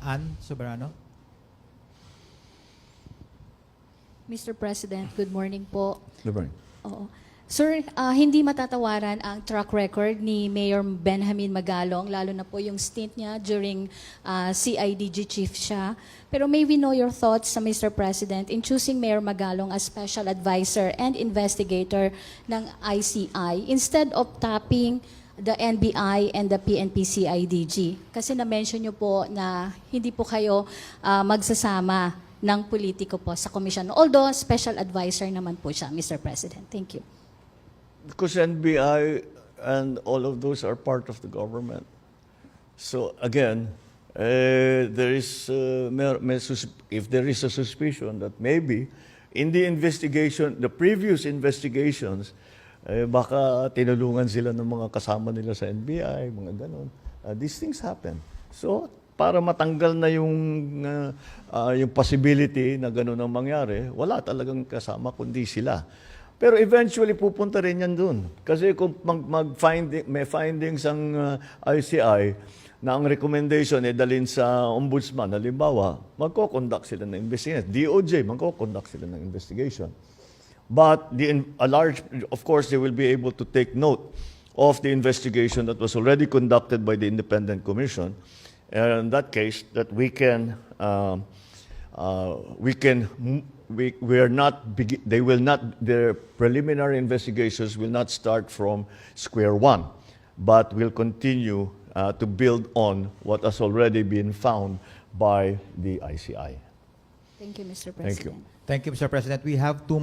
Ann Soberano. Mr. President, good morning po. Good morning. Oo. Sir, hindi matatawaran ang track record ni Mayor Benjamin Magalong, lalo na po yung stint niya during CIDG chief siya. Pero may we know your thoughts, Mr. President, in choosing Mayor Magalong as special advisor and investigator ng ICI instead of tapping the NBI and the PNP CIDG? Kasi na-mention niyo po na hindi po kayo magsasama ng politiko po sa komisyon. Although, special advisor naman po siya, Mr. President. Thank you. Because NBI and all of those are part of the government. So again, there is, if there is a suspicion that maybe in the investigation, the previous investigations, baka tinulungan sila ng mga kasama nila sa NBI, mga ganon. These things happen. So para matanggal na yung possibility na gano'n ang mangyari, wala talagang kasama kundi sila. Pero eventually pupunta rin yan dun. Kasi kung may findings ang ICI na ang recommendation ay dalhin sa ombudsman, halimbawa, magko-conduct sila ng investigation. DOJ, magko-conduct sila ng investigation. But of course, they will be able to take note of the investigation that was already conducted by the Independent Commission. And in that case, that their preliminary investigations will not start from square one, but will continue to build on what has already been found by the ICI. Thank you, Mr. President. Thank you. Thank you, Mr. President. We have two